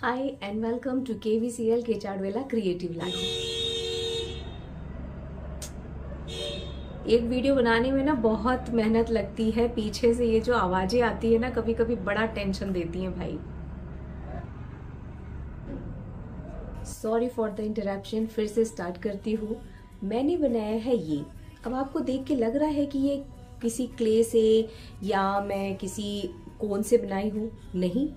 Hi and welcome to KVCL केचाडवेला creative life. एक video बनाने में ना बहुत मेहनत लगती है। पीछे से ये जो आवाजें आती है ना, कभी कभी बड़ा टेंशन देती हैं भाई। सॉरी फॉर द इंटरप्शन, फिर से स्टार्ट करती हूँ। मैंने बनाया है ये। अब आपको देख के लग रहा है कि ये किसी क्ले से या मैं किसी कोन से बनाई हूँ। नहीं,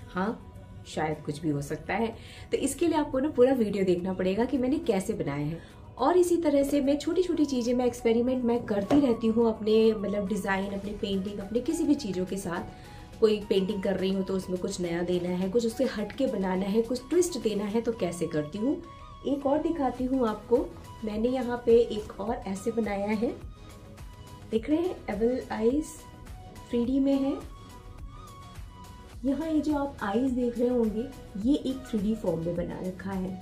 हाँ शायद कुछ भी हो सकता है। तो इसके लिए आपको ना पूरा वीडियो देखना पड़ेगा कि मैंने कैसे बनाया है। और इसी तरह से मैं छोटी छोटी चीज़ें मैं एक्सपेरिमेंट मैं करती रहती हूँ अपने मतलब डिज़ाइन, अपनी पेंटिंग, अपने किसी भी चीज़ों के साथ। कोई पेंटिंग कर रही हूँ तो उसमें कुछ नया देना है, कुछ उससे हट के बनाना है, कुछ ट्विस्ट देना है, तो कैसे करती हूँ। एक और दिखाती हूँ आपको। मैंने यहाँ पे एक और ऐसे बनाया है, देख रहे हैं, एबल आइज 3D में है। यहाँ ये जो आप आईज देख रहे होंगे, ये एक 3D फॉर्म में बना रखा है।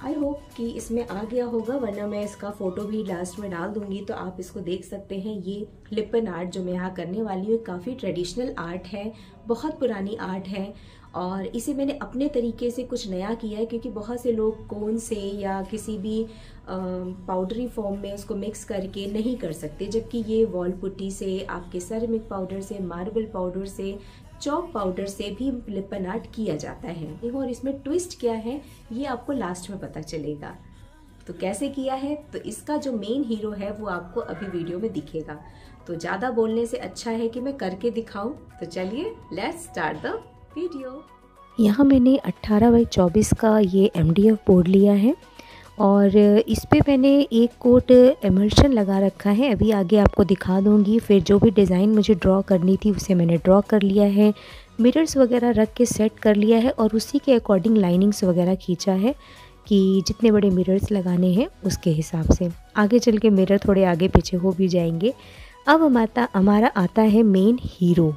आई होप कि इसमें आ गया होगा, वरना मैं इसका फोटो भी लास्ट में डाल दूंगी तो आप इसको देख सकते हैं। ये लिपन आर्ट जो मैं यहाँ करने वाली हूँ काफ़ी ट्रेडिशनल आर्ट है, बहुत पुरानी आर्ट है और इसे मैंने अपने तरीके से कुछ नया किया है, क्योंकि बहुत से लोग कोन से या किसी भी पाउडरी फॉर्म में उसको मिक्स करके नहीं कर सकते, जबकि ये वॉल पुट्टी से, आपके सेरेमिक पाउडर से, मार्बल पाउडर से, चॉक पाउडर से भी लिपन आर्ट किया जाता है। और इसमें ट्विस्ट क्या है ये आपको लास्ट में पता चलेगा। तो कैसे किया है, तो इसका जो मेन हीरो है वो आपको अभी वीडियो में दिखेगा। तो ज़्यादा बोलने से अच्छा है कि मैं करके दिखाऊं। तो चलिए लेट्स स्टार्ट द वीडियो। यहाँ मैंने 18x24 का ये MDF बोर्ड लिया है और इस पे मैंने एक कोट इमल्शन लगा रखा है। अभी आगे आपको दिखा दूंगी। फिर जो भी डिज़ाइन मुझे ड्रॉ करनी थी उसे मैंने ड्रॉ कर लिया है, मिरर्स वगैरह रख के सेट कर लिया है और उसी के अकॉर्डिंग लाइनिंग्स वगैरह खींचा है कि जितने बड़े मिरर्स लगाने हैं उसके हिसाब से। आगे चल के मिरर थोड़े आगे पीछे हो भी जाएंगे। अब हमारा आता है मेन हीरो,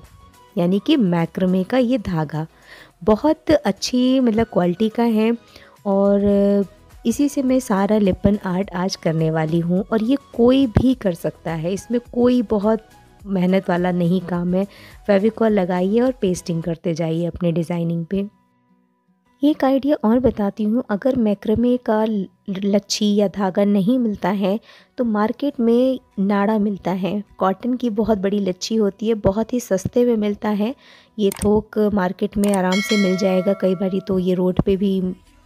यानी कि मैक्रमे का ये धागा। बहुत अच्छी मतलब क्वालिटी का है और इसी से मैं सारा लिपन आर्ट आज करने वाली हूँ। और ये कोई भी कर सकता है, इसमें कोई बहुत मेहनत वाला नहीं काम है। फेविकॉल लगाइए और पेस्टिंग करते जाइए अपने डिज़ाइनिंग पे। एक आइडिया और बताती हूँ, अगर मैक्रमे का लच्छी या धागा नहीं मिलता है तो मार्केट में नाड़ा मिलता है। कॉटन की बहुत बड़ी लच्छी होती है, बहुत ही सस्ते में मिलता है। ये थोक मार्केट में आराम से मिल जाएगा, कई बारी तो ये रोड पे भी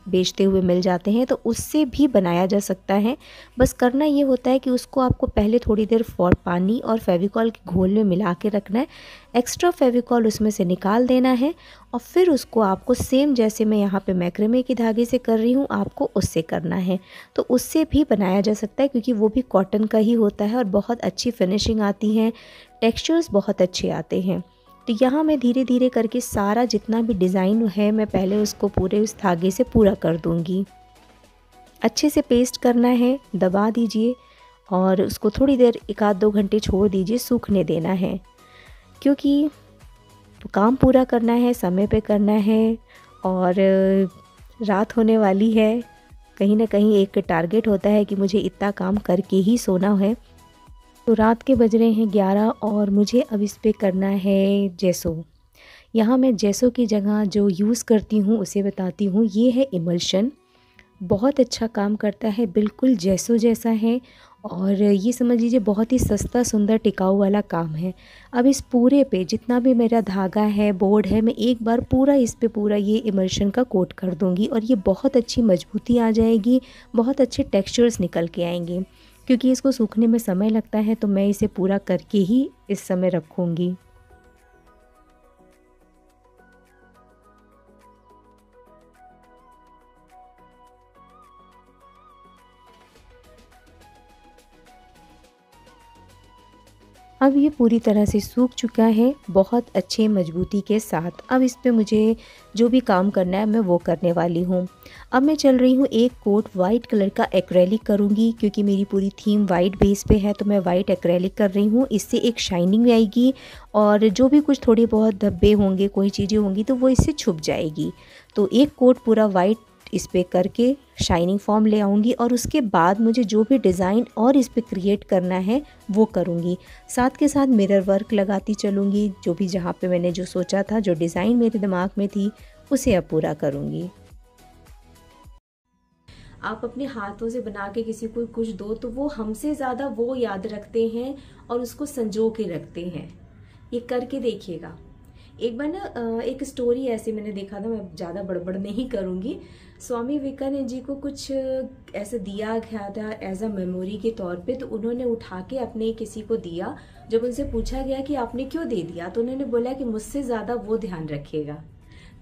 बेचते हुए मिल जाते हैं, तो उससे भी बनाया जा सकता है। बस करना ये होता है कि उसको आपको पहले थोड़ी देर पानी और फेविकॉल के घोल में मिला के रखना है। एक्स्ट्रा फेविकॉल उसमें से निकाल देना है और फिर उसको आपको सेम जैसे मैं यहाँ पे मैक्रमे की धागे से कर रही हूँ, आपको उससे करना है। तो उससे भी बनाया जा सकता है, क्योंकि वो भी कॉटन का ही होता है और बहुत अच्छी फिनिशिंग आती है, टेक्स्चर्स बहुत अच्छे आते हैं। तो यहाँ मैं धीरे धीरे करके सारा जितना भी डिज़ाइन है मैं पहले उसको पूरे उस धागे से पूरा कर दूँगी। अच्छे से पेस्ट करना है, दबा दीजिए और उसको थोड़ी देर 1-2 घंटे छोड़ दीजिए, सूखने देना है, क्योंकि काम पूरा करना है, समय पे करना है और रात होने वाली है। कहीं ना कहीं एक टारगेट होता है कि मुझे इतना काम करके ही सोना है। तो रात के बज रहे हैं 11 और मुझे अब इस पे करना है जेसो। यहाँ मैं जेसो की जगह जो यूज़ करती हूँ उसे बताती हूँ। ये है इमल्शन, बहुत अच्छा काम करता है, बिल्कुल जेसो जैसा है और ये समझ लीजिए बहुत ही सस्ता, सुंदर, टिकाऊ वाला काम है। अब इस पूरे पे जितना भी मेरा धागा है, बोर्ड है, मैं एक बार पूरा इस पे पूरा ये इमल्शन का कोट कर दूँगी और ये बहुत अच्छी मजबूती आ जाएगी, बहुत अच्छे टेक्स्चर्स निकल के आएंगे। क्योंकि इसको सूखने में समय लगता है तो मैं इसे पूरा करके ही इस समय रखूँगी। अब ये पूरी तरह से सूख चुका है, बहुत अच्छे मजबूती के साथ। अब इस पे मुझे जो भी काम करना है मैं वो करने वाली हूँ। अब मैं चल रही हूँ एक कोट वाइट कलर का एक्रेलिक करूँगी, क्योंकि मेरी पूरी थीम वाइट बेस पे है तो मैं वाइट एक्रेलिक कर रही हूँ। इससे एक शाइनिंग आएगी और जो भी कुछ थोड़े बहुत धब्बे होंगे, कोई चीज़ें होंगी तो वो इससे छुप जाएगी। तो एक कोट पूरा वाइट इस पे करके शाइनिंग फॉर्म ले आऊँगी और उसके बाद मुझे जो भी डिज़ाइन और इस पे क्रिएट करना है वो करूँगी। साथ के साथ मिरर वर्क लगाती चलूँगी, जो भी जहाँ पे मैंने जो सोचा था, जो डिज़ाइन मेरे दिमाग में थी उसे अब पूरा करूँगी। आप अपने हाथों से बना के किसी को कुछ दो तो वो हमसे ज़्यादा वो याद रखते हैं और उसको संजो के रखते हैं। ये करके देखिएगा। एक बार ना एक स्टोरी ऐसे मैंने देखा था, मैं ज़्यादा बड़बड़ नहीं करूँगी। स्वामी विवेकानंद जी को कुछ ऐसे दिया गया था एज अ मेमोरी के तौर पे, तो उन्होंने उठा के अपने किसी को दिया। जब उनसे पूछा गया कि आपने क्यों दे दिया, तो उन्होंने बोला कि मुझसे ज़्यादा वो ध्यान रखेगा।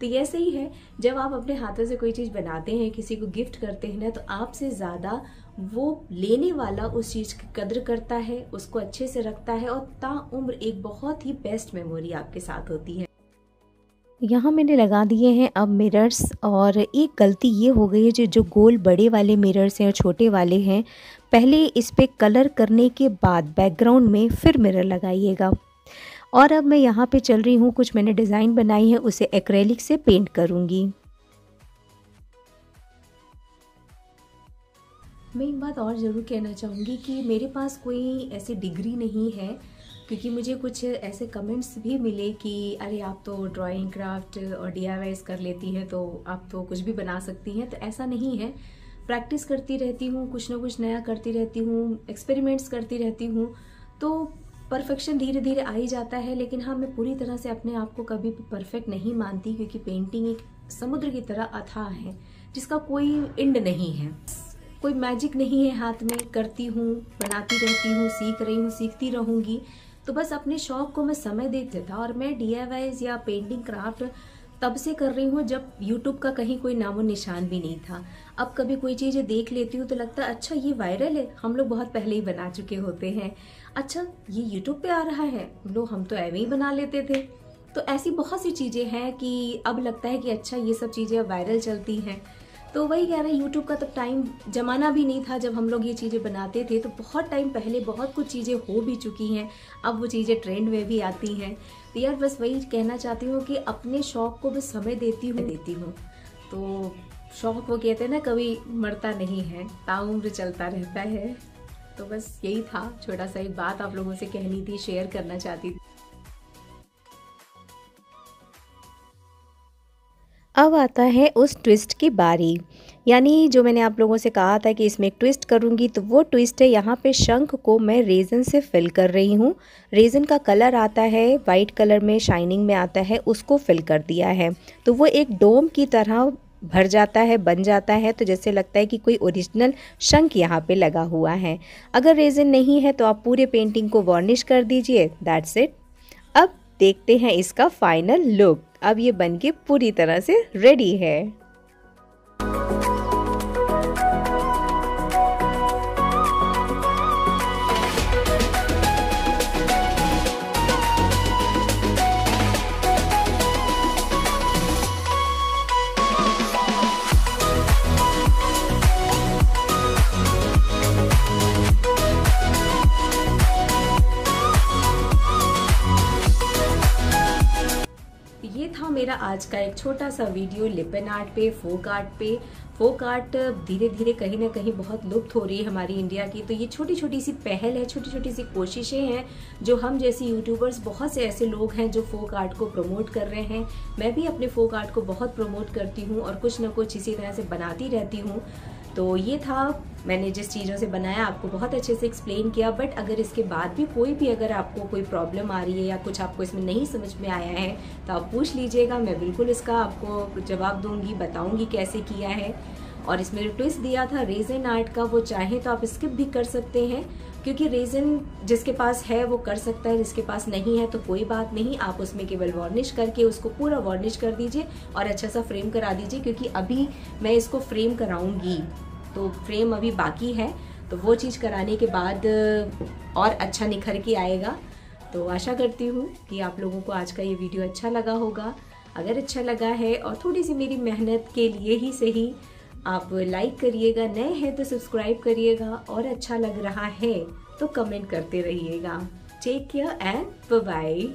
तो ये सही है, जब आप अपने हाथों से कोई चीज़ बनाते हैं, किसी को गिफ्ट करते हैं ना, तो आपसे ज़्यादा वो लेने वाला उस चीज़ की कद्र करता है, उसको अच्छे से रखता है और ताउम्र एक बहुत ही बेस्ट मेमोरी आपके साथ होती है। यहाँ मैंने लगा दिए हैं अब मिरर्स, और एक गलती ये हो गई है जो गोल बड़े वाले मिरर्स हैं और छोटे वाले हैं, पहले इस पे कलर करने के बाद बैकग्राउंड में फिर मिरर लगाइएगा। और अब मैं यहाँ पे चल रही हूँ, कुछ मैंने डिज़ाइन बनाई है उसे एक्रेलिक से पेंट करूँगी। मैं एक बात और ज़रूर कहना चाहूँगी कि मेरे पास कोई ऐसी डिग्री नहीं है, क्योंकि मुझे कुछ ऐसे कमेंट्स भी मिले कि अरे आप तो ड्राइंग, क्राफ्ट और DIYs कर लेती हैं, तो आप तो कुछ भी बना सकती हैं। तो ऐसा नहीं है, प्रैक्टिस करती रहती हूँ, कुछ ना कुछ नया करती रहती हूँ, एक्सपेरिमेंट्स करती रहती हूँ, तो परफेक्शन धीरे धीरे आ ही जाता है। लेकिन हाँ, मैं पूरी तरह से अपने आप को कभी भी परफेक्ट नहीं मानती, क्योंकि पेंटिंग एक समुद्र की तरह अथाह है जिसका कोई एंड नहीं है, कोई मैजिक नहीं है हाथ में। करती हूँ, बनाती रहती हूँ, सीख रही हूँ, सीखती रहूँगी। तो बस अपने शौक को मैं समय देती था, और मैं DIYs या पेंटिंग क्राफ्ट तब से कर रही हूँ जब YouTube का कहीं कोई नामो निशान भी नहीं था। अब कभी कोई चीज़ें देख लेती हूँ तो लगता है अच्छा ये वायरल है, हम लोग बहुत पहले ही बना चुके होते हैं, अच्छा ये YouTube पे आ रहा है, हम तो ऐਵੇਂ ही बना लेते थे। तो ऐसी बहुत सी चीज़ें हैं कि अब लगता है कि अच्छा ये सब चीज़ें अब वायरल चलती हैं। तो वही कह रहे हैं, यूट्यूब का तब टाइम जमाना भी नहीं था जब हम लोग ये चीज़ें बनाते थे, तो बहुत टाइम पहले बहुत कुछ चीज़ें हो भी चुकी हैं, अब वो चीज़ें ट्रेंड में भी आती हैं। तो यार बस वही कहना चाहती हूँ कि अपने शौक़ को बस समय देती हूँ। तो शौक़ वो कहते हैं ना, कभी मरता नहीं है, ताउम्र चलता रहता है। तो बस यही था, छोटा सा एक बात आप लोगों से कहनी थी, शेयर करना चाहती थी। अब आता है उस ट्विस्ट की बारी, यानी जो मैंने आप लोगों से कहा था कि इसमें एक ट्विस्ट करूंगी, तो वो ट्विस्ट है यहाँ पे शंख को मैं रेज़न से फिल कर रही हूँ। रेज़न का कलर आता है वाइट कलर में, शाइनिंग में आता है, उसको फिल कर दिया है तो वो एक डोम की तरह भर जाता है, बन जाता है। तो जैसे लगता है कि कोई ओरिजिनल शंख यहाँ पे लगा हुआ है। अगर रेज़न नहीं है तो आप पूरे पेंटिंग को वार्निश कर दीजिए, दैट्स इट। अब देखते हैं इसका फाइनल लुक। अब ये बनके पूरी तरह से रेडी है। ये था मेरा आज का एक छोटा सा वीडियो लिपन आर्ट पे, फोक आर्ट पे। फोक आर्ट धीरे धीरे कहीं ना कहीं बहुत लुप्त हो रही है हमारी इंडिया की, तो ये छोटी छोटी सी पहल है, छोटी छोटी सी कोशिशें हैं जो हम जैसे यूट्यूबर्स, बहुत से ऐसे लोग हैं जो फोक आर्ट को प्रमोट कर रहे हैं। मैं भी अपने फोक आर्ट को बहुत प्रमोट करती हूँ और कुछ ना कुछ इसी तरह से बनाती रहती हूँ। तो ये था, मैंने जिस चीज़ों से बनाया आपको बहुत अच्छे से एक्सप्लेन किया। बट अगर इसके बाद भी अगर आपको कोई प्रॉब्लम आ रही है या कुछ आपको इसमें नहीं समझ में आया है तो आप पूछ लीजिएगा, मैं बिल्कुल इसका आपको जवाब दूंगी, बताऊंगी कैसे किया है। और इसमें जो ट्विस्ट दिया था रेज़न आर्ट का, वो चाहे तो आप स्किप भी कर सकते हैं, क्योंकि रेज़न जिसके पास है वो कर सकता है, जिसके पास नहीं है तो कोई बात नहीं, आप उसमें केवल वार्निश करके उसको पूरा वार्निश कर दीजिए और अच्छा सा फ्रेम करा दीजिए। क्योंकि अभी मैं इसको फ्रेम कराऊंगी, तो फ्रेम अभी बाकी है, तो वो चीज़ कराने के बाद और अच्छा निखर के आएगा। तो आशा करती हूँ कि आप लोगों को आज का ये वीडियो अच्छा लगा होगा। अगर अच्छा लगा है और थोड़ी सी मेरी मेहनत के लिए ही सही, आप लाइक करिएगा, नए हैं तो सब्सक्राइब करिएगा, और अच्छा लग रहा है तो कमेंट करते रहिएगा। Take care and bye bye.